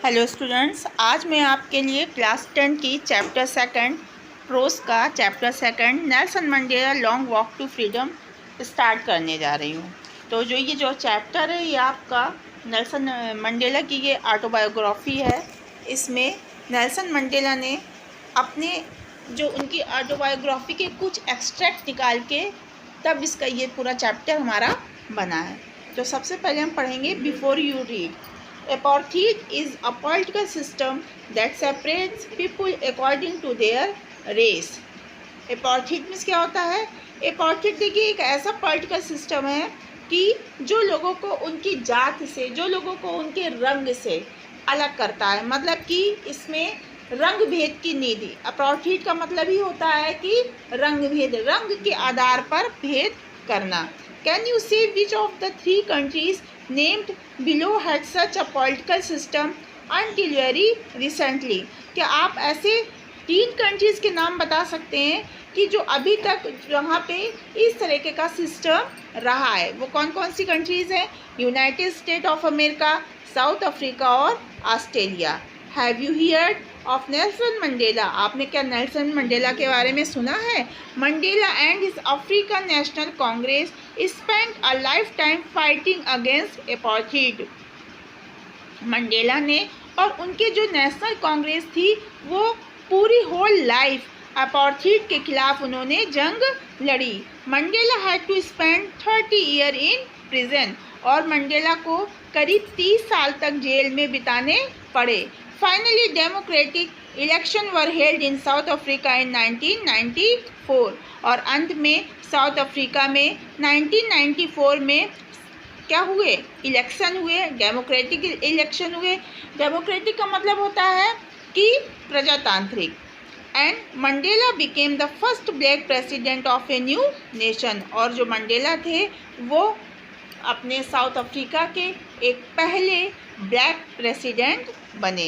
Hello students, आज मैं आपके लिए क्लास 10 की चैप्टर सेकंड प्रोस का chapter second Nelson Mandela long walk to freedom start करने जा रही हूँ। तो ये जो चैप्टर है ये आपका नेल्सन मंडेला की ये ऑटोबायोग्राफी है। इसमें नेल्सन मंडेला ने अपने जो उनकी ऑटोबायोग्राफी के कुछ एक्सट्रैक्ट निकाल के तब इसका ये पूरा चैप्टर हमारा बना है। तो सबसे पहले हम पढ़ेंगे before you read. Apartheid is a political system that separates people according to their race. Apartheid means क्या होता है? Apartheid देखिए एक ऐसा पॉलिटिकल सिस्टम है कि जो लोगों को उनकी जात से, जो लोगों को उनके रंग से अलग करता है। मतलब कि इसमें रंग भेद की नीति। अपार्थाइड का मतलब ही होता है कि रंग भेद, रंग के आधार पर भेद करना। कैन यू से which of the 3 countries named below had such a political system until very recently? क्या आप ऐसे 3 कंट्रीज़ के नाम बता सकते हैं कि जो अभी तक जहाँ पे इस तरीके का सिस्टम रहा है? वो कौन कौन सी कंट्रीज़ हैं? United State of America, South Africa और Australia. Have you heard of Nelson Mandela? आपने क्या नेल्सन मंडेला के बारे में सुना है? Mandela and his African National Congress spent a lifetime fighting against apartheid. Mandela ने और उनके जो नेशनल कांग्रेस थी वो पूरी होल लाइफ अपार्थाइड के खिलाफ उन्होंने जंग लड़ी। Mandela had to spend 30 year in prison, और मंडेला को करीब 30 साल तक जेल में बिताने पड़े। Finally democratic election were held in South Africa in 1994, और अंत में साउथ अफ्रीका में 1994 में क्या हुए? इलेक्शन हुए, डेमोक्रेटिक इलेक्शन हुए। डेमोक्रेटिक का मतलब होता है कि प्रजातांत्रिक। And Mandela became the first black president of a new nation, और जो मंडेला थे वो अपने साउथ अफ्रीका के एक पहले ब्लैक प्रेसिडेंट बने।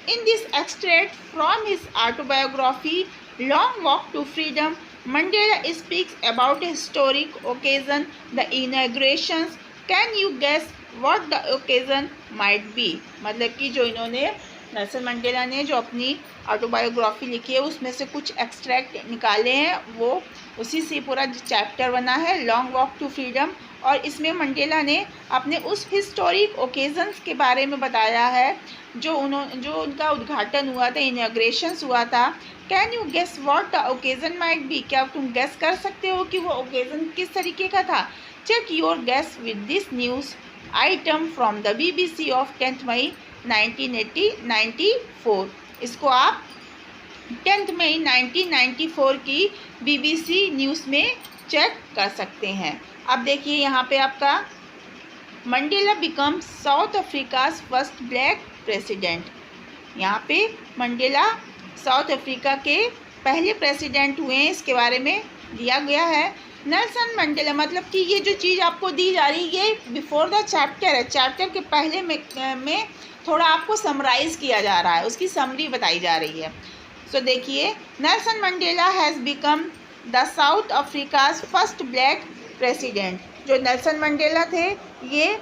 In this extract from his autobiography long walk to freedom, Mandela speaks about a historic occasion, the inaugurations. Can you guess what the occasion might be? मतलब कि जो इन्होंने नेल्सन मंडेला ने जो अपनी ऑटोबायोग्राफी लिखी है उसमें से कुछ एक्सट्रैक्ट निकाले हैं, वो उसी से पूरा चैप्टर बना है लॉन्ग वॉक टू फ्रीडम। और इसमें मंडेला ने अपने उस हिस्टोरिक ओकेजन्स के बारे में बताया है जो उनका उद्घाटन हुआ था, इनॉग्रेशंस हुआ था। Can you guess what the occasion might be? क्या तुम गेस कर सकते हो कि वो ओकेजन किस तरीके का था? Check your guess with this news item from the BBC of 10 May 1994। इसको आप 10 मई 1994 की BBC न्यूज़ में चेक कर सकते हैं। अब देखिए यहाँ पे आपका Mandela become south Africa's first black president. यहाँ पे मंडेला साउथ अफ्रीका के पहले प्रेसिडेंट हुए हैं, इसके बारे में दिया गया है। नेल्सन मंडेला मतलब कि ये जो चीज़ आपको दी जा रही है ये बिफोर द चैप्टर है। चैप्टर के पहले में थोड़ा आपको समराइज़ किया जा रहा है, उसकी समरी बताई जा रही है। सो देखिए, Nelson Mandela has become the south Africa's first black president. जो नेल्सन मंडेला थे ये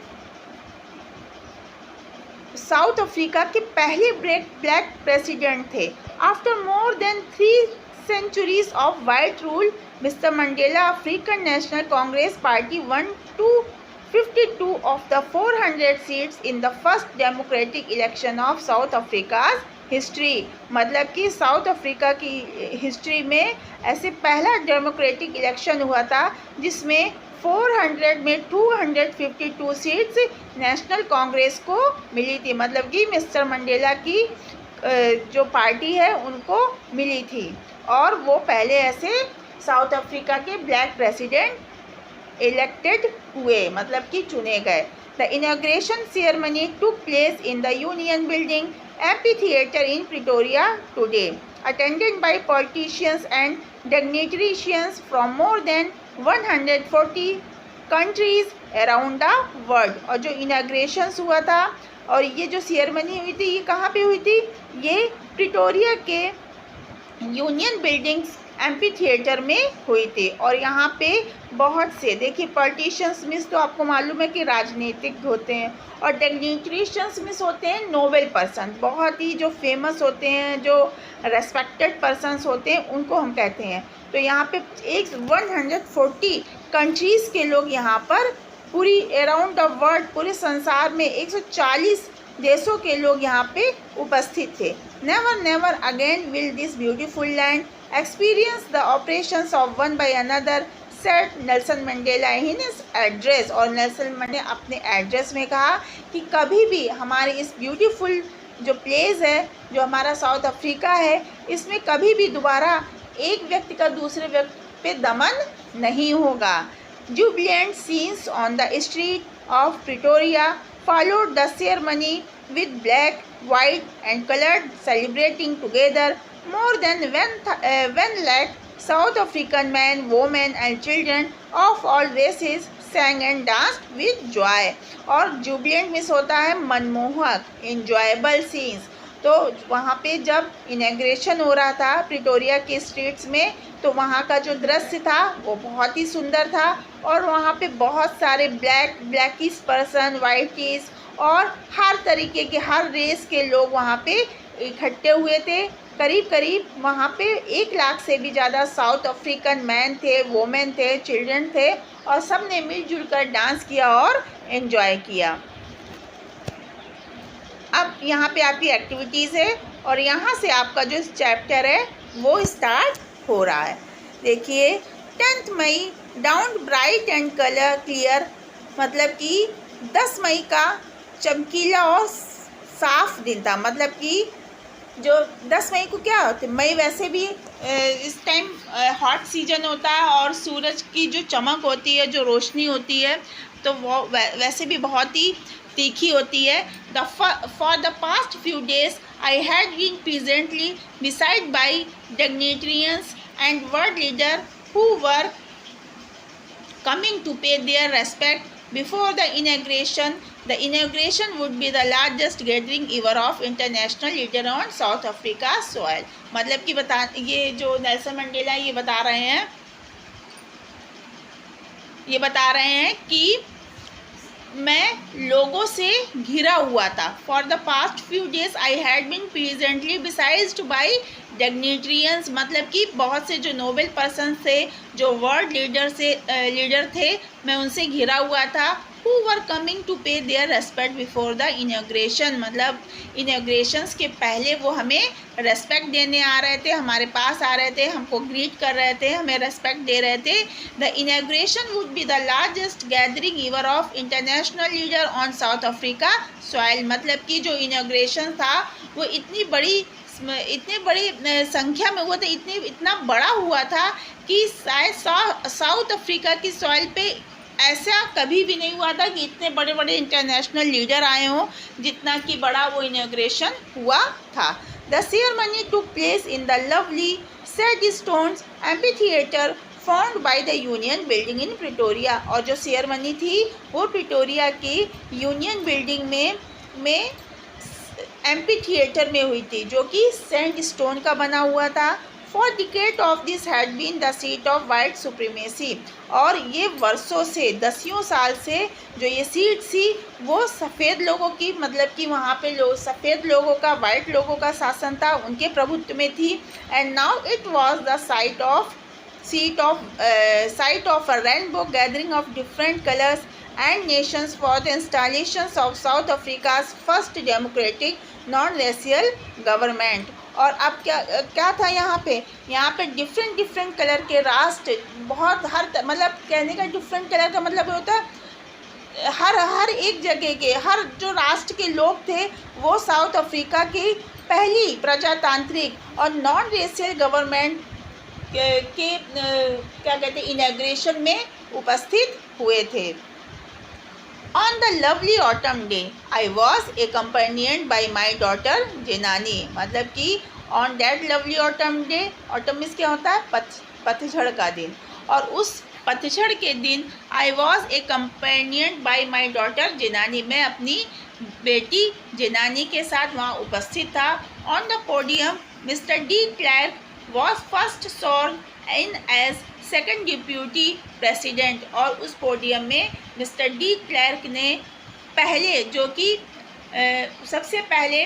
साउथ अफ्रीका के पहले ब्लैक प्रेसिडेंट थे। After more than 3 centuries of white rule, Mr. Mandela African National Congress Party won 252 of the 400 seats in the first democratic election of South Africa's history। मतलब कि south Africa की history में ऐसे पहला democratic election हुआ था जिसमें 400 में 252 सीट्स नेशनल कांग्रेस को मिली थी। मतलब कि मिस्टर मंडेला की जो पार्टी है उनको मिली थी, और वो पहले ऐसे साउथ अफ्रीका के ब्लैक प्रेसिडेंट इलेक्टेड हुए, मतलब कि चुने गए। The inauguration ceremony took place in the Union Building amphitheatre in Pretoria today, attended by politicians and dignitaries from more than 140 countries around the world. और जो इनॉग्रेशंस हुआ था और ये जो सेरेमनी हुई थी ये कहाँ पे हुई थी? ये प्रिटोरिया के यूनियन बिल्डिंग्स एम्पी थिएटर में हुई थी। और यहाँ पे बहुत से देखिए पॉलिटिशियंस मीन्स तो आपको मालूम है कि राजनीतिक होते हैं, और डिग्निटरीशियंस मीन्स होते हैं नोबेल पर्सन, बहुत ही जो फेमस होते हैं, जो रेस्पेक्टेड पर्सनस होते हैं, उनको हम कहते हैं। तो यहाँ पे 140 कंट्रीज़ के लोग यहाँ पर पूरी अराउंड द वर्ल्ड, पूरे संसार में 140 देशों के लोग यहाँ पे उपस्थित थे। Never never again will this beautiful land experience the operations of one by another, said Nelson Mandela in his address. और नेल्सन मंडेला अपने एड्रेस में कहा कि कभी भी हमारे इस ब्यूटीफुल जो प्लेस है, जो हमारा साउथ अफ्रीका है, इसमें कभी भी दोबारा एक व्यक्ति का दूसरे व्यक्ति पे दमन नहीं होगा। Jubilant scenes on the street of Pretoria followed the ceremony with black, white and colored celebrating together. More than 1 lakh South African men, women and children of all races sang and danced with joy. और jubilant miss होता है मनमोहक, enjoyable scenes। तो वहाँ पे जब inauguration हो रहा था प्रिटोरिया के स्ट्रीट्स में, तो वहाँ का जो दृश्य था वो बहुत ही सुंदर था। और वहाँ पे बहुत सारे ब्लैकिश पर्सन, वाइटिश और हर तरीके के, हर रेस के लोग वहाँ पे इकट्ठे हुए थे। करीब वहाँ पे 1 लाख से भी ज़्यादा साउथ अफ्रीकन मैन थे, वोमेन थे, चिल्ड्रन थे, और सब ने मिलजुल कर डांस किया और एंजॉय किया। अब यहाँ पे आपकी एक्टिविटीज़ है, और यहाँ से आपका जो चैप्टर है वो स्टार्ट हो रहा है। देखिए 10 May dawned bright and colour clear, मतलब कि 10 मई का चमकीला और साफ दिन था। मतलब कि जो 10 मई को क्या होता है, मई वैसे भी इस टाइम हॉट सीजन होता है, और सूरज की जो चमक होती है, जो रोशनी होती है, तो वो वैसे भी बहुत ही तीखी होती है। For the past few days I had been presently beside by dignitaries and world leaders who were coming to pay their respect before the inauguration. The inauguration would be the largest gathering ever of international leader on South Africa soil. मतलब कि ये जो Nelson Mandela ये बता रहे हैं कि मैं लोगों से घिरा हुआ था। For the past few days I had been presently besieged by dignitaries, मतलब कि बहुत से जो नोबेल पर्सन थे, जो वर्ल्ड लीडर थे, मैं उनसे घिरा हुआ था। who were coming to pay their respect before the inauguration, मतलब इनाग्रेशंस के पहले वो हमें रेस्पेक्ट देने आ रहे थे, हमारे पास आ रहे थे, हमको ग्रीट कर रहे थे, हमें रेस्पेक्ट दे रहे थे। The inauguration would be the largest gathering ever of international leader on south Africa soil, मतलब कि जो इनाग्रेशन था वो इतनी बड़ी संख्या में हुआ था, इतना बड़ा हुआ था कि शायद साउथ अफ्रीका की सॉइल पे ऐसा कभी भी नहीं हुआ था कि इतने बड़े बड़े इंटरनेशनल लीडर आए हों, जितना कि बड़ा वो इनॉग्रेशन हुआ था। The ceremony took place in the lovely said stones amphitheatre found by the Union building in Pretoria, और जो सेरेमनी थी वो प्रिटोरिया की यूनियन बिल्डिंग में एम्फीथिएटर में हुई थी, जो कि सैंड स्टोन का बना हुआ था। For decades of this had been the seat of white supremacy, और ये वर्षों से, दसियों साल से जो ये सीट थी वो सफ़ेद लोगों की, मतलब कि वहाँ पे सफ़ेद लोगों का, वाइट लोगों का शासन था, उनके प्रभुत्व में थी। And now it was the site of a rainbow gathering of different colors and nations for the installations of South Africa's first democratic non-racial government। और अब क्या था यहाँ पे डिफरेंट कलर के राष्ट्र, बहुत मतलब कहने का डिफरेंट कलर का मतलब होता है हर एक जगह के, हर जो राष्ट्र के लोग थे वो साउथ अफ्रीका की पहली प्रजातांत्रिक और नॉन रेशियल गवर्नमेंट के क्या कहते हैं इनॉग्रेशन में उपस्थित हुए थे। On the lovely autumn day, I was accompanied by my daughter जेनानी, मतलब कि on that lovely autumn day, autumn means क्या होता है, पतझड़ का दिन, और उस पतझड़ के दिन I was accompanied by my daughter जेनानी, मैं अपनी बेटी जेनानी के साथ वहाँ उपस्थित था। On the podium, Mr. D. Clark was first sworn in as second deputy president. और उस पोडियम में मिस्टर डी क्लर्क ने पहले, जो कि सबसे पहले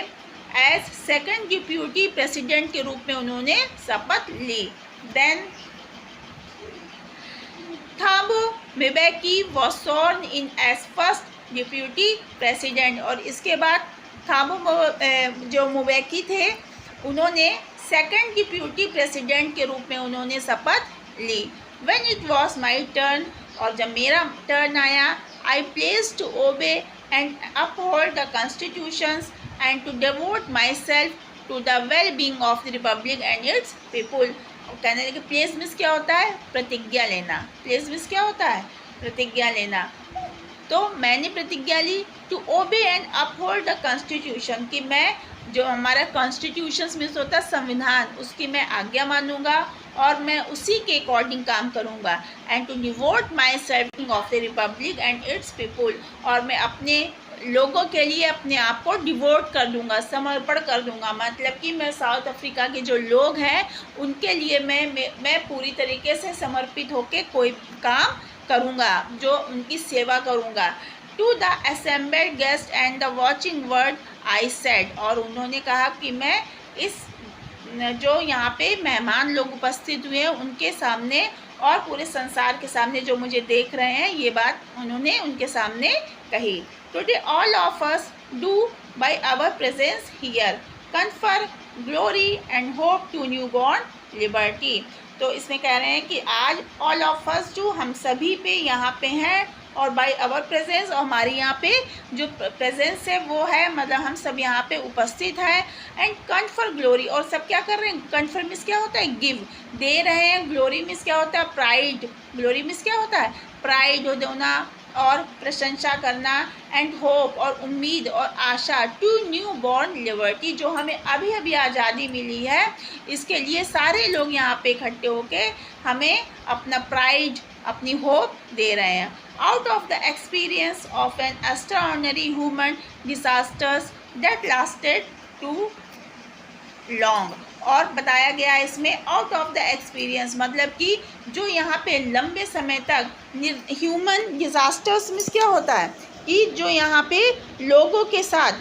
एज सेकेंड डिप्यूटी प्रेसिडेंट के रूप में उन्होंने शपथ ली। Then Thabo Mbeki was sworn in as first deputy president. और इसके बाद थाबो जो म्बेकी थे उन्होंने सेकेंड डिप्यूटी प्रेसिडेंट के रूप में उन्होंने शपथ ली। When it was my turn, और जब मेरा टर्न आया, I pledged to obey and uphold the constitutions and to devote myself to the well being of the republic and its people. कहने लगे प्लेस मीन्स क्या होता है? प्रतिज्ञा लेना। प्लेस मीन्स क्या होता है? प्रतिज्ञा लेना। तो मैंने प्रतिज्ञा ली to obey and uphold the constitution, कि मैं जो हमारा कॉन्स्टिट्यूशन मीन्स होता है संविधान, उसकी मैं आज्ञा मानूंगा और मैं उसी के अकॉर्डिंग काम करूंगा। And to devote myself of the republic and its people, और मैं अपने लोगों के लिए अपने आप को डिवोट कर दूंगा, समर्पण कर दूंगा। मतलब कि मैं साउथ अफ्रीका के जो लोग हैं उनके लिए मैं पूरी तरीके से समर्पित होकर कोई काम करूंगा, जो उनकी सेवा करूंगा। To the assembled guest and the watching world I said, और उन्होंने कहा कि मैं इस जो यहाँ पे मेहमान लोग उपस्थित हुए हैं उनके सामने और पूरे संसार के सामने जो मुझे देख रहे हैं, ये बात उन्होंने उनके सामने कही। Today all of us do by our presence here confer glory and hope to newborn liberty. तो इसमें कह रहे हैं कि आज ऑल ऑफ अस जो हम सभी पे यहाँ पे हैं, और बाय आवर प्रेजेंस, और हमारी यहाँ पे जो प्रेजेंस है वो है, मतलब हम सब यहाँ पे उपस्थित हैं। एंड कन्फर ग्लोरी, और सब क्या कर रहे हैं? कन्फर मीन्स क्या होता है? गिव, दे रहे हैं। ग्लोरी मीन्स क्या होता है? प्राइड। ग्लोरी मीन्स क्या होता है? प्राइड होना और प्रशंसा करना। एंड होप, और उम्मीद और आशा। टू न्यू बॉर्न लिबर्टी, जो हमें अभी अभी आज़ादी मिली है, इसके लिए सारे लोग यहाँ पे इकट्ठे होके हमें अपना प्राइड, अपनी होप दे रहे हैं। Out of the experience of an extraordinary human disasters that lasted too long, और बताया गया इसमें आउट ऑफ द एक्सपीरियंस, मतलब कि जो यहाँ पे लंबे समय तक ह्यूमन डिजास्टर्स मीन्स क्या होता है? कि जो यहाँ पे लोगों के साथ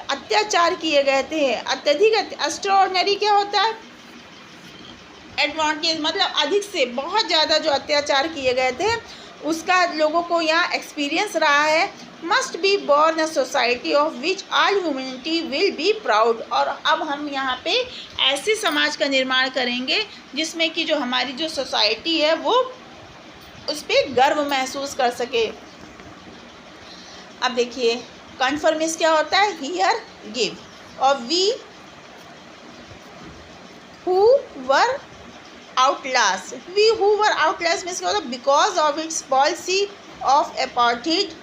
अत्याचार किए गए थे, अत्यधिक। एक्स्ट्राऑर्डिनरी क्या होता है? एडवांटेज, मतलब अधिक से बहुत ज़्यादा जो अत्याचार किए गए थे उसका लोगों को यहाँ एक्सपीरियंस रहा है। Must be born a society of which all humanity will be proud, और अब हम यहाँ पे ऐसे समाज का निर्माण करेंगे जिसमें कि जो हमारी जो सोसाइटी है वो उस पर गर्व महसूस कर सके। अब देखिए कन्फर्मिस क्या होता है? हियर गिव, और we who were outlast, we who were outlast means क्या होता है? because of its policy of apartheid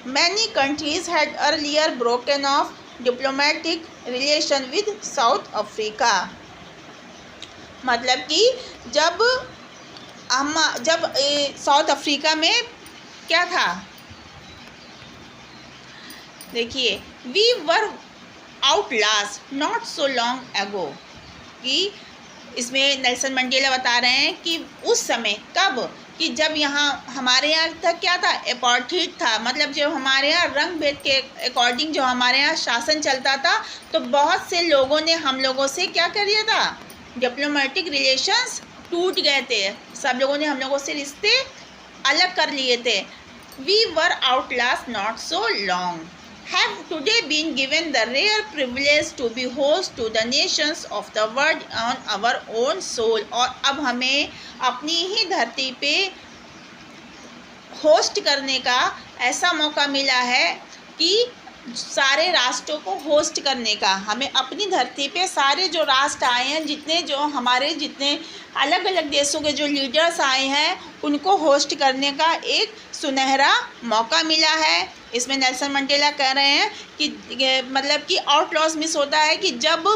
many countries had earlier broken off diplomatic relation with South Africa। मतलब कि जब साउथ अफ्रीका में क्या था? देखिए we were outlast not so long ago, कि इसमें नेल्सन मंडेला बता रहे हैं कि उस समय कब, कि जब यहाँ हमारे यहाँ तक क्या था? अपार्थाइड था। मतलब जो हमारे यहाँ रंग भेद के अकॉर्डिंग जो हमारे यहाँ शासन चलता था, तो बहुत से लोगों ने हम लोगों से क्या कर दिया था? डिप्लोमेटिक रिलेशंस टूट गए थे, सब लोगों ने हम लोगों से रिश्ते अलग कर लिए थे। We were outlast not so long have today been given the rare privilege to be host to the nations of the world on our own soil, और अब हमें अपनी ही धरती पे होस्ट करने का ऐसा मौका मिला है कि सारे राष्ट्रों को होस्ट करने का। हमें अपनी धरती पे सारे जो राष्ट्र आए हैं, जितने अलग अलग देशों के जो लीडर्स आए हैं, उनको होस्ट करने का एक सुनहरा मौका मिला है। इसमें नेल्सन मंडेला कह रहे हैं कि मतलब कि आउटलॉस मिस होता है कि जब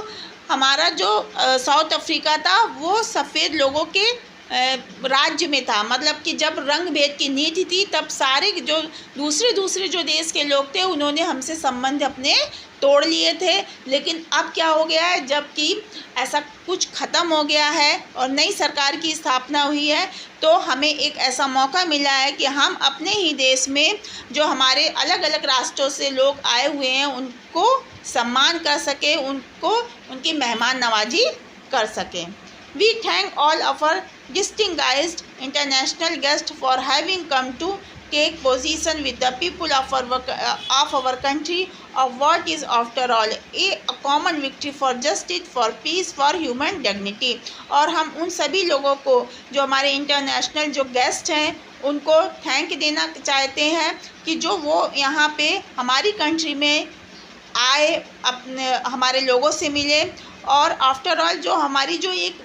हमारा जो साउथ अफ्रीका था वो सफ़ेद लोगों के राज्य में था। मतलब कि जब रंग भेद की नीति थी तब सारे जो दूसरे जो देश के लोग थे उन्होंने हमसे संबंध अपने तोड़ लिए थे। लेकिन अब क्या हो गया है, जबकि ऐसा कुछ ख़त्म हो गया है और नई सरकार की स्थापना हुई है, तो हमें एक ऐसा मौका मिला है कि हम अपने ही देश में जो हमारे अलग अलग राष्ट्रों से लोग आए हुए हैं उनको सम्मान कर सकें, उनको उनकी मेहमान नवाजी कर सकें। We thank all of our distinguished international guests for having come to take position with the people of our country of what is after all a common victory for justice, for peace, for human dignity। और हम उन सभी लोगों को जो हमारे international जो guest हैं उनको थैंक देना चाहते हैं कि जो वो यहाँ पे हमारी कंट्री में आए, अपने हमारे लोगों से मिले, और आफ्टर ऑल जो हमारी जो एक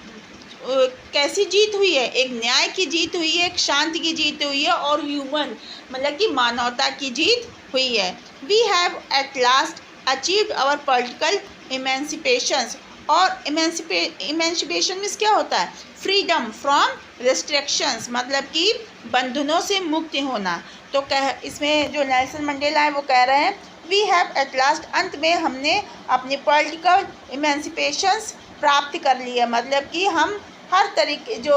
कैसी जीत हुई है, एक न्याय की जीत हुई है, एक शांति की जीत हुई है और ह्यूमन मतलब कि मानवता की जीत हुई है। We have at last achieved our political emancipations. और इमेंसिपेशन मीन्स क्या होता है? फ्रीडम फ्रॉम रिस्ट्रिक्शंस, मतलब कि बंधनों से मुक्त होना। तो इसमें जो नेल्सन मंडेला है वो कह रहे हैं वी हैव एट लास्ट, अंत में हमने अपनी पॉलिटिकल इमेंसिपेशंस प्राप्त कर ली है। मतलब कि हम हर तरीके जो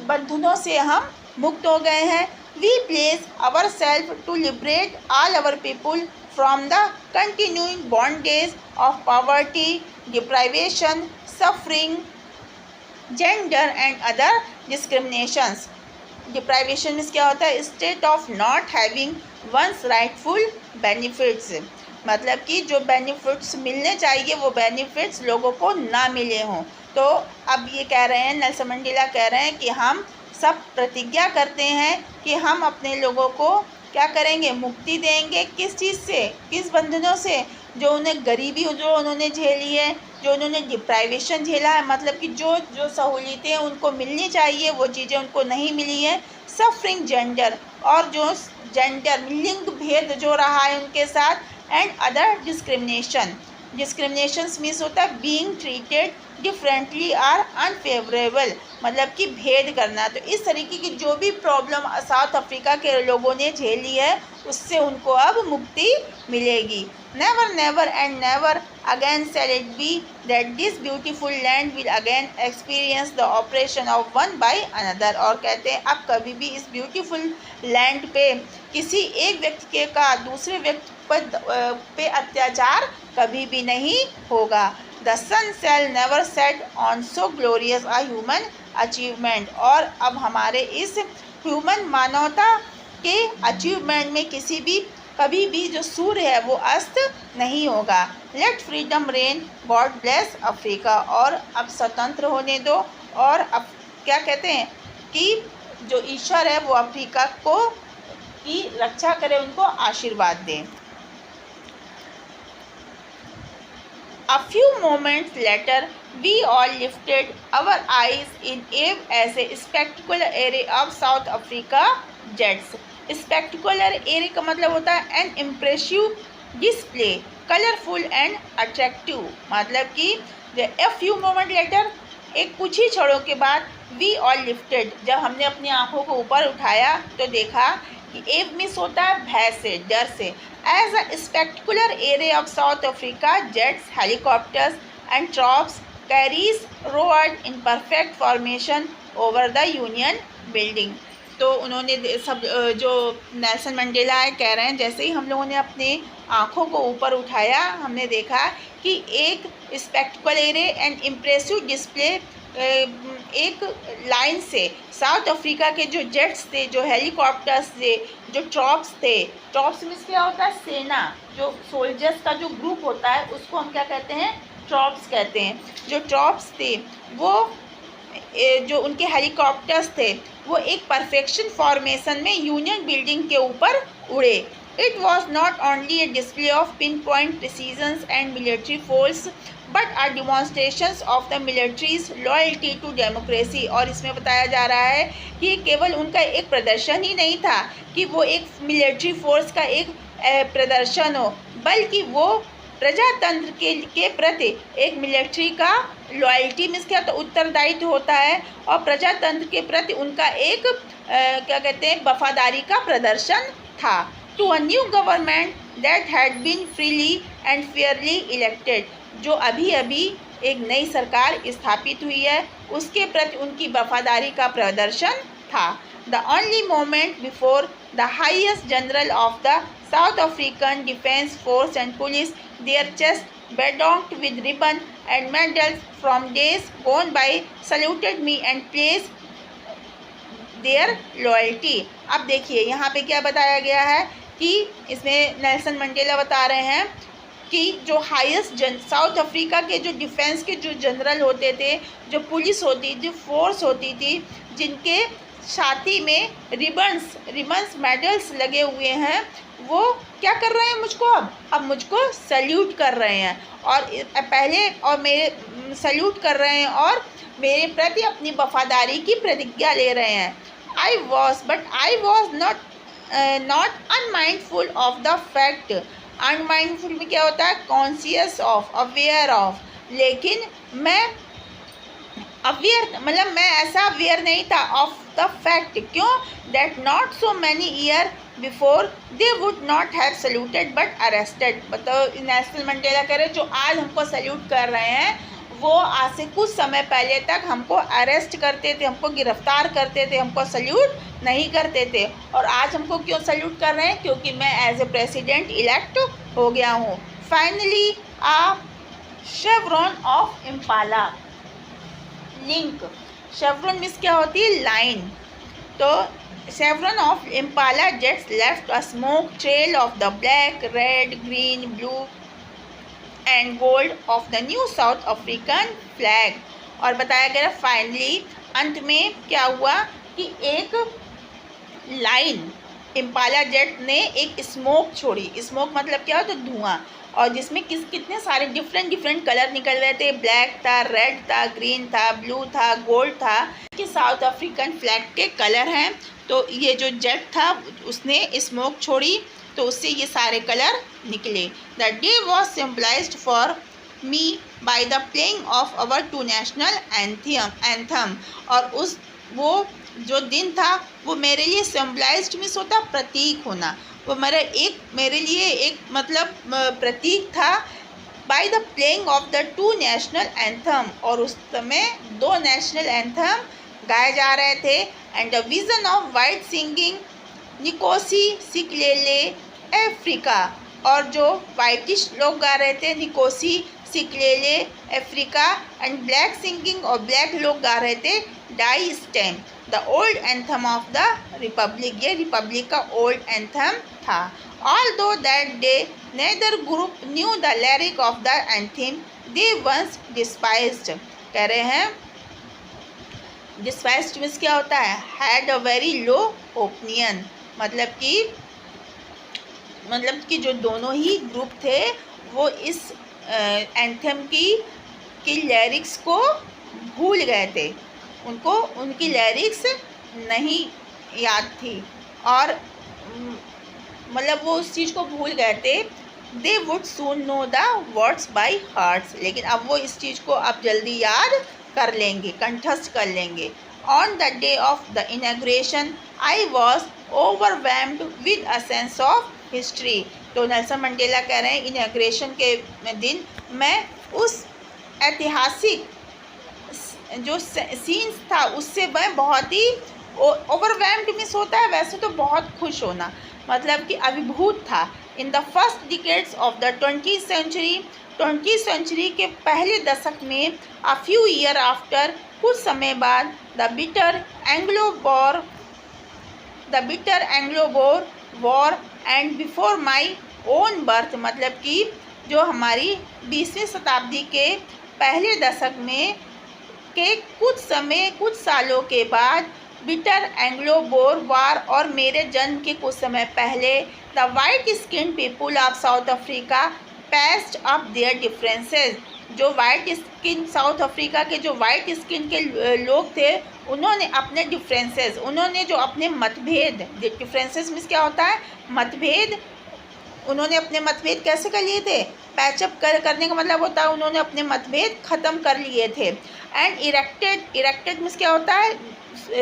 बंधनों से हम मुक्त हो गए हैं। We place ourself to liberate all our people from the continuing bondage of poverty, deprivation, suffering, gender and other discriminations. Deprivation means क्या होता है? State of not having one's rightful benefits, मतलब कि जो बेनिफिट्स मिलने चाहिए वो benefits लोगों को ना मिले हों। तो अब ये कह रहे हैं, नेल्सन मंडेला कह रहे हैं कि हम सब प्रतिज्ञा करते हैं कि हम अपने लोगों को क्या करेंगे? मुक्ति देंगे। किस चीज़ से? किस बंधनों से? जो उन्हें गरीबी जो उन्होंने झेली है, जो उन्होंने डिप्राइवेशन झेला है, मतलब कि जो सहूलियतें उनको मिलनी चाहिए वो चीज़ें उनको नहीं मिली हैं। सफरिंग जेंडर, और जो जेंडर लिंग भेद जो रहा है उनके साथ, and other discrimination. Discriminations means होता है being treated differently or unfavourable, मतलब कि भेद करना। तो इस तरीके की जो भी प्रॉब्लम साउथ अफ्रीका के लोगों ने झेली है उससे उनको अब मुक्ति मिलेगी। Never never and never again shall it be that this beautiful land will again experience the oppression of one by another. और कहते हैं अब कभी भी इस ब्यूटीफुल लैंड पे किसी एक व्यक्ति के का दूसरे व्यक्ति पे अत्याचार कभी भी नहीं होगा। The sun shall never set on so glorious a human achievement. और अब हमारे इस ह्यूमन मानवता के अचीवमेंट में कभी भी जो सूर्य है वो अस्त नहीं होगा। Let freedom reign, God bless Africa. और अब स्वतंत्र होने दो, और अब क्या कहते हैं कि जो ईश्वर है वो अफ्रीका को की रक्षा करे, उनको आशीर्वाद दें। A few moments later, we all lifted our eyes in awe as a spectacular array of South Africa jets. Spectacular array का मतलब होता है an impressive display, colorful and attractive। मतलब कि a few moments later, एक कुछ ही क्षणों के बाद, we all lifted, जब हमने अपनी आँखों को ऊपर उठाया तो देखा कि एव मिस होता है भय से, डर से। As a spectacular array of South Africa jets, helicopters and troops carries roared in perfect formation over the Union building। तो उन्होंने सब जो नेल्सन मंडेला है कह रहे हैं जैसे ही हम लोगों ने अपने आँखों को ऊपर उठाया हमने देखा कि एक spectacled array and impressive display एक लाइन से साउथ अफ्रीका के जो जेट्स थे, जो हेलीकॉप्टर्स थे, जो ट्रॉप्स थे, ट्रॉप्स मीन्स क्या होता है? सेना, जो सोल्जर्स का जो ग्रुप होता है उसको हम क्या कहते हैं? ट्रॉप्स कहते हैं। जो ट्रॉप्स थे वो जो उनके हेलीकॉप्टर्स थे वो एक परफेक्शन फॉर्मेशन में यूनियन बिल्डिंग के ऊपर उड़े। It was not only a display of pinpoint precisions and military force but are demonstrations of the military's loyalty to democracy. और इसमें बताया जा रहा है कि केवल उनका एक प्रदर्शन ही नहीं था कि वो एक मिलिट्री फोर्स का एक प्रदर्शन हो, बल्कि वो प्रजातंत्र के प्रति एक मिलिट्री का लॉयल्टी मीन्स क्या तो उत्तरदायित्व होता है, और प्रजातंत्र के प्रति उनका एक क्या कहते हैं वफादारी का प्रदर्शन था। To a new government that had been freely and fairly elected, जो अभी अभी एक नई सरकार स्थापित हुई है उसके प्रति उनकी वफादारी का प्रदर्शन था। The only moment before the highest general of the south African defence force and police their chest bedecked with ribbon and medals from days gone by saluted me and placed their loyalty। अब देखिए यहाँ पे क्या बताया गया है कि इसमें नेल्सन मंडेला बता रहे हैं कि जो हाईएस्ट साउथ अफ्रीका के जो डिफेंस के जो जनरल होते थे, जो पुलिस होती थी, फोर्स होती थी, जिनके छाती में रिबन्स मेडल्स लगे हुए हैं, वो क्या कर रहे हैं मुझको अब मुझको सल्यूट कर रहे हैं और पहले और मेरे सल्यूट कर रहे हैं और मेरे प्रति अपनी वफादारी की प्रतिज्ञा ले रहे हैं। आई was not unmindful of the fact. Unmindful में क्या होता है, कॉन्शियस ऑफ, अवेयर ऑफ, लेकिन मैं अवेयर मतलब मैं ऐसा अवेयर नहीं था ऑफ द फैक्ट, क्यों, that not so many year before they would not have saluted but arrested. मतलब नेल्सन मंडेला कह रहे जो आज हमको सल्यूट कर रहे हैं वो आज से कुछ समय पहले तक हमको अरेस्ट करते थे, हमको गिरफ्तार करते थे, हमको सल्यूट नहीं करते थे, और आज हमको क्यों सल्यूट कर रहे हैं, क्योंकि मैं एज ए प्रेसिडेंट इलेक्ट हो गया हूँ। Finally a chevron of Impala link. Chevron मीन्स क्या होती है, लाइन। तो chevron of impala jets left a smoke trail of the black, red, green, blue and gold of the new South African flag। और बताया गया फाइनली अंत में क्या हुआ कि एक लाइन इम्पाला जेट ने एक स्मोक छोड़ी। स्मोक मतलब क्या हो, तो धुआं, और जिसमें कितने सारे डिफरेंट कलर निकल रहे थे। ब्लैक था, रेड था, ग्रीन था, ब्लू था, गोल्ड था, कि साउथ अफ्रीकन फ्लैग के कलर हैं। तो ये जो जेट था उसने स्मोक छोड़ी तो उससे ये सारे कलर निकले। The day was symbolized for me by the playing of our two national anthem. और वो जो दिन था वो मेरे लिए सिम्बलाइज्ड मीन्स होता प्रतीक होना, वो मेरे लिए एक मतलब प्रतीक था। Bye the playing of the two national anthem, और उस समय 2 नेशनल एंथम गाए जा रहे थे। And the vision of white singing Nkosi Sikelele Africa, और जो वाइटिश लोग गा रहे थे Nkosi Sikelele Africa, and black singing और ब्लैक लोग गा रहे थे Die Stem the old anthem of the republic. ये रिपब्लिक का ओल्ड एंथम था। Although that day neither group knew the lyric of the anthem they once despised. कह रहे हैं डिस्पाइज्ड मीन्स क्या होता है, had a very low opinion, मतलब कि जो दोनों ही ग्रुप थे वो इस एंथम की लिरिक्स को भूल गए थे, उनको उनकी लिरिक्स नहीं याद थी, और मतलब वो उस चीज़ को भूल गए थे। They would soon know the words by hearts, लेकिन अब वो इस चीज़ को अब जल्दी याद कर लेंगे, कंठस्थ कर लेंगे। On the day of the inauguration I was overwhelmed with a sense of history. तो नेल्सन मंडेला कह रहे हैं इनॉग्रेशन के दिन मैं उस ऐतिहासिक जो सीन्स था उससे मैं बहुत ही ओवरवेल्म्ड मिस होता है, वैसे तो बहुत खुश होना, मतलब कि अभिभूत था। In the first decades of the 20th century के पहले दशक में, अ फ्यू ईयर आफ्टर, कुछ समय बाद, the bitter Anglo bore war and before my own birth, मतलब कि जो हमारी 20वीं शताब्दी के पहले दशक में के कुछ सालों के बाद बिटर एंग्लो बोर वार और मेरे जन्म के कुछ समय पहले, the white skin people of south Africa passed up there differences. जो वाइट स्किन साउथ अफ्रीका के जो वाइट स्किन के लोग थे उन्होंने अपने डिफरेंसेस, उन्होंने जो अपने मतभेद, डिफरेंसेस मीन्स क्या होता है, मतभेद, उन्होंने अपने मतभेद कैसे कर लिए थे? पैचअप करने का मतलब होता है उन्होंने अपने मतभेद ख़त्म कर लिए थे। एंड इरेक्टेड मीन्स क्या होता है?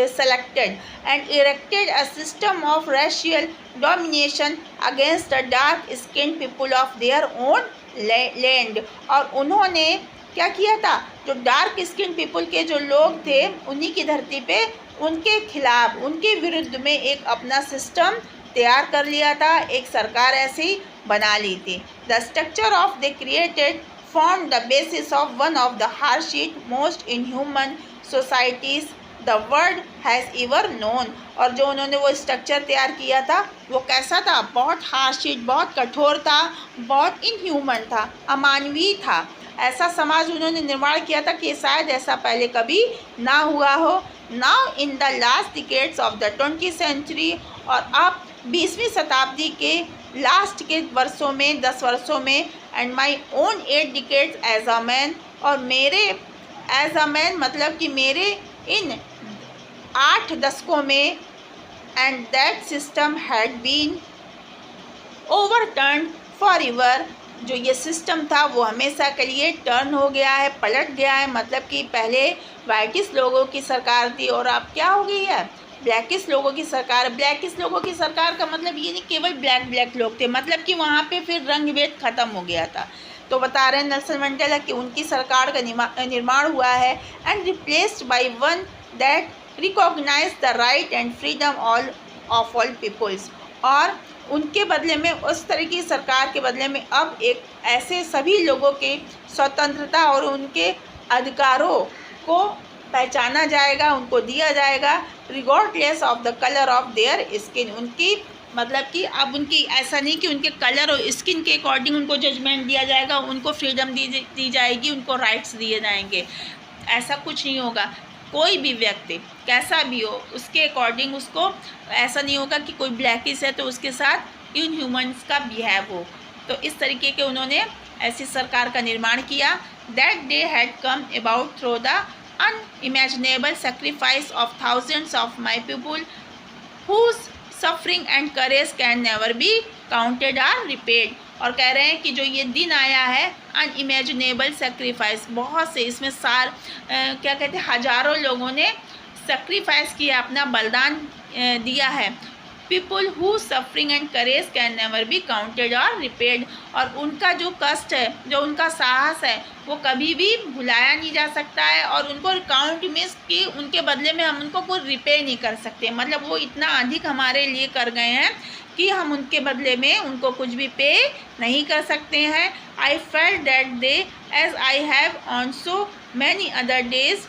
Selected. And erected a system of racial domination against the dark skin people of their own land. और उन्होंने क्या किया था? जो डार्क स्किन पीपल के जो लोग थे उन्हीं की धरती पे उनके खिलाफ, उनके विरुद्ध में एक अपना सिस्टम तैयार कर लिया था, एक सरकार ऐसी बना ली थी। The structure of the created form the basis of one of the harshest most inhuman societies the world has ever known. और जो उन्होंने वो स्ट्रक्चर तैयार किया था वो कैसा था? बहुत हार्शिट, बहुत कठोर था, बहुत इनह्यूमन था, अमानवीय था। ऐसा समाज उन्होंने निर्माण किया था कि शायद ऐसा पहले कभी ना हुआ हो। Now in the last decades of the 20th century, और अब 20वीं शताब्दी के लास्ट के वर्षों में, 10 वर्षों में, and my own 8 decades as a man, और मेरे एज अ मैन मतलब कि मेरे इन 8 दशकों में, and that system had been overturn forever. जो ये सिस्टम था वो हमेशा के लिए टर्न हो गया है, पलट गया है। मतलब कि पहले वाइटिश लोगों की सरकार थी और अब क्या हो गई है? ब्लैकिश लोगों की सरकार। ब्लैकिश लोगों की सरकार का मतलब ये नहीं केवल ब्लैक लोग थे, मतलब कि वहाँ पे फिर रंग भेद ख़त्म हो गया था। तो बता रहे हैं नेल्सन मंडेला कि उनकी सरकार का निर्माण हुआ है, and replaced by one that recognise the right and freedom of all peoples. और उनके बदले में, उस तरह की सरकार के बदले में अब एक ऐसे सभी लोगों के स्वतंत्रता और उनके अधिकारों को पहचाना जाएगा, उनको दिया जाएगा, regardless of the colour of their skin. उनकी मतलब कि अब उनकी ऐसा नहीं कि उनके कलर और स्किन के अकॉर्डिंग उनको जजमेंट दिया जाएगा, उनको फ्रीडम दी जाएगी, उनको राइट्स दिए जाएंगे। ऐसा कुछ नहीं होगा। कोई भी व्यक्ति कैसा भी हो उसके अकॉर्डिंग उसको ऐसा नहीं होगा कि कोई ब्लैकिश है तो उसके साथ इनह्यूमन्स का बिहेव हो। तो इस तरीके के उन्होंने ऐसी सरकार का निर्माण किया। That day had come about through the unimaginable sacrifice of thousands of my people whose suffering and courage can never be counted or repaid. और कह रहे हैं कि जो ये दिन आया है अनइमेजिनेबल सेक्रीफाइस, बहुत से इसमें क्या कहते हैं, हज़ारों लोगों ने सेक्रीफाइस किया, अपना बलिदान दिया है। People who suffering and courage can never be counted और रिपेड। और उनका जो कष्ट है, जो उनका साहस है, वो कभी भी भुलाया नहीं जा सकता है, और उनको काउंट मीन्स कि उनके बदले में हम उनको कोई रिपे नहीं कर सकते। मतलब वो इतना अधिक हमारे लिए कर गए हैं कि हम उनके बदले में उनको कुछ भी पे नहीं कर सकते हैं। I felt that day as I have on so many other days.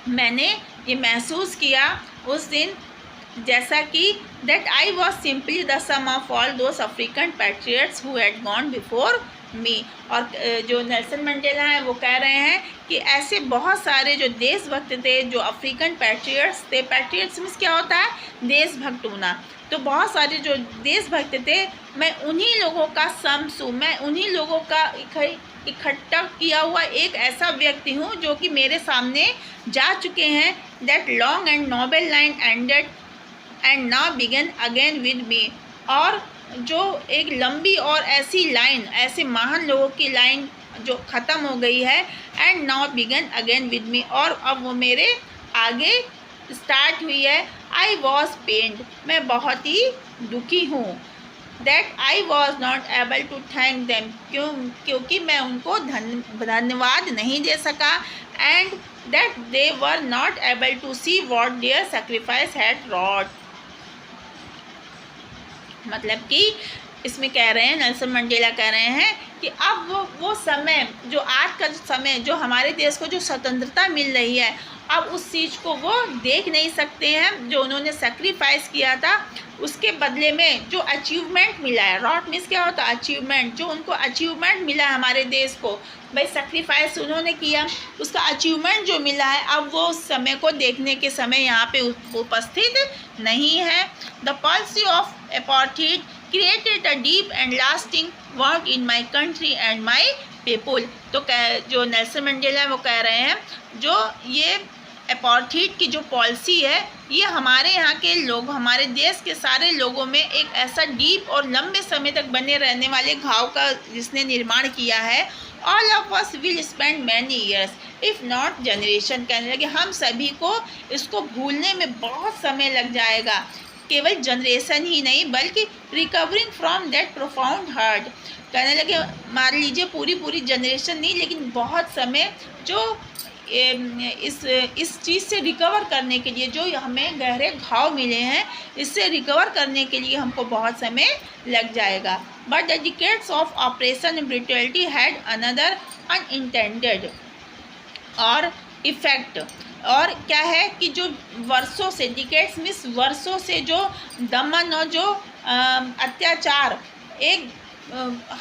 मैंने ये महसूस किया उस दिन जैसा कि that I was simply the sum of all those African patriots who had gone before me. और जो नेल्सन मंडेला हैं वो कह रहे हैं कि ऐसे बहुत सारे जो देशभक्त थे, जो अफ्रीकन पैट्रियट्स थे, पैट्रियट्स मीन्स क्या होता है? देशभक्त होना। तो बहुत सारे जो देशभक्त थे, मैं उन्हीं लोगों का समसू, मैं उन्हीं लोगों का इकट्ठा किया हुआ एक ऐसा व्यक्ति हूँ जो कि मेरे सामने जा चुके हैं। That long and noble line ended and now began again with me. और जो एक लंबी और ऐसी लाइन, ऐसे महान लोगों की लाइन जो ख़त्म हो गई है, and now began again with me, और अब वो मेरे आगे स्टार्ट हुई है। आई वॉज पेन्ड, मैं बहुत ही दुखी हूँ। That I was not able to thank them, क्योंकि मैं उनको धन्यवाद नहीं दे सका। And that they were not able to see what their sacrifice had wrought. मतलब कि इसमें कह रहे हैं, नेल्सन मंडेला कह रहे हैं कि अब वो समय, जो आज का समय, जो हमारे देश को जो स्वतंत्रता मिल रही है, अब उस चीज़ को वो देख नहीं सकते हैं। जो उन्होंने सेक्रीफाइस किया था उसके बदले में जो अचीवमेंट मिला है, रॉट मीन्स क्या होता है? अचीवमेंट। जो उनको अचीवमेंट मिला है हमारे देश को, भाई सेक्रीफाइस उन्होंने किया, उसका अचीवमेंट जो मिला है, अब वो उस समय को देखने के समय यहाँ पे उपस्थित नहीं है। The policy of apartheid created a deep and lasting want in my country and my people. तो जो नेल्सन मंडेला वो कह रहे हैं, जो ये अपार्थाइड की जो पॉलिसी है ये हमारे यहाँ के लोग, हमारे देश के सारे लोगों में एक ऐसा डीप और लंबे समय तक बने रहने वाले घाव का जिसने निर्माण किया है। All of us will spend many years if not generation, कहने लगे हम सभी को इसको भूलने में बहुत समय लग जाएगा, केवल जनरेशन ही नहीं बल्कि recovering from that profound hurt, कहने लगे मान लीजिए पूरी जनरेशन नहीं लेकिन बहुत समय जो इस चीज़ से रिकवर करने के लिए, जो हमें गहरे घाव मिले हैं इससे रिकवर करने के लिए हमको बहुत समय लग जाएगा। But the decades of operation brutality had another unintended और इफ़ेक्ट, और क्या है कि जो वर्षों से, डिकेड्स मीन्स वर्षों से जो दमन और जो अत्याचार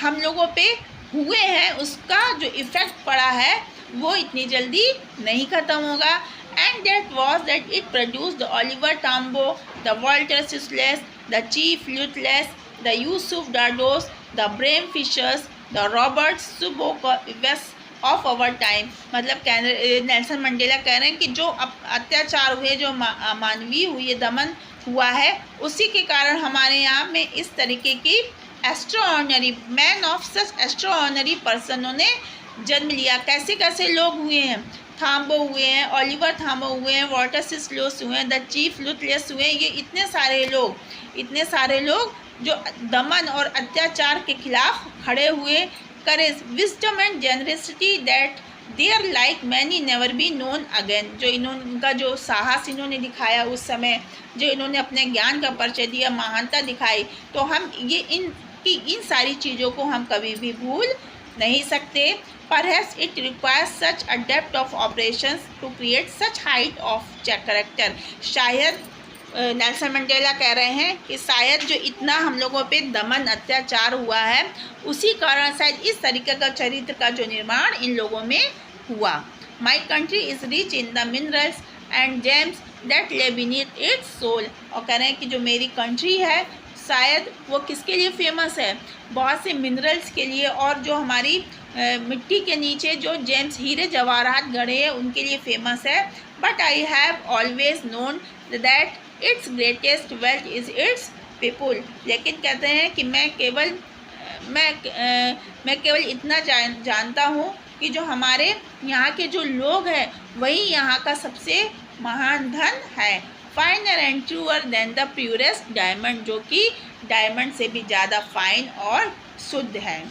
हम लोगों पे हुए हैं उसका जो इफ़ेक्ट पड़ा है वो इतनी जल्दी नहीं ख़त्म होगा। And that was that it produce the Oliver Tambo, the Walter Sisulus, the chief Luthulis, the Yusuf Dadoos, the Bram Fischers, the Robert Sobukwes of our time. मतलब नेल्सन मंडेला कह रहे हैं कि जो अत्याचार हुए, जो मानवीय हुए दमन हुआ है उसी के कारण हमारे यहाँ में इस तरीके की extraordinary man of such extraordinary पर्सनों ने जन्म लिया। कैसे कैसे लोग हुए हैं, थाम्बो हुए हैं, ओलिवर थाम्बो हुए हैं, वॉल्टर सिसलोस हुए हैं, द चीफ लुटलेस हुए हैं, ये इतने सारे लोग जो दमन और अत्याचार के खिलाफ खड़े हुए। Courage, wisdom and generosity that their like many never be known again, जो इनका जो साहस इन्होंने दिखाया उस समय, जो इन्होंने अपने ज्ञान का परिचय दिया, महानता दिखाई, तो हम ये इन सारी चीज़ों को हम कभी भी भूल नहीं सकते। Perhaps it requires such a depth of operations to create such height of character। शायद नेल्सन मंडेला कह रहे हैं कि शायद जो इतना हम लोगों पे दमन अत्याचार हुआ है उसी कारण शायद इस तरीके का चरित्र का जो निर्माण इन लोगों में हुआ। My country is rich in the minerals and gems that lay beneath its soil। और कह रहे हैं कि जो मेरी कंट्री है शायद वो किसके लिए फेमस है, बहुत से मिनरल्स के लिए, और जो हमारी मिट्टी के नीचे जो जेम्स हीरे जवाहरात गढ़े हैं उनके लिए फेमस है। But I have always known that it's greatest wealth is it's people. लेकिन कहते हैं कि मैं केवल इतना जानता हूँ कि जो हमारे यहाँ के जो लोग हैं वही यहाँ का सबसे महान धन है। Finer and truer than the purest diamond, जो कि डायमंड से भी ज़्यादा फाइन और शुद्ध है।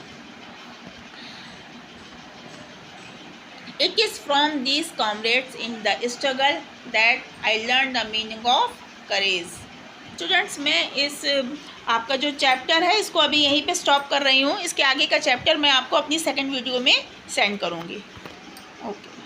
It is from these comrades in the struggle that I learned the meaning of courage। Students, मैं इस आपका जो चैप्टर है इसको अभी यहीं पे स्टॉप कर रही हूँ। इसके आगे का चैप्टर मैं आपको अपनी सेकंड वीडियो में सेंड करूँगी। ओके।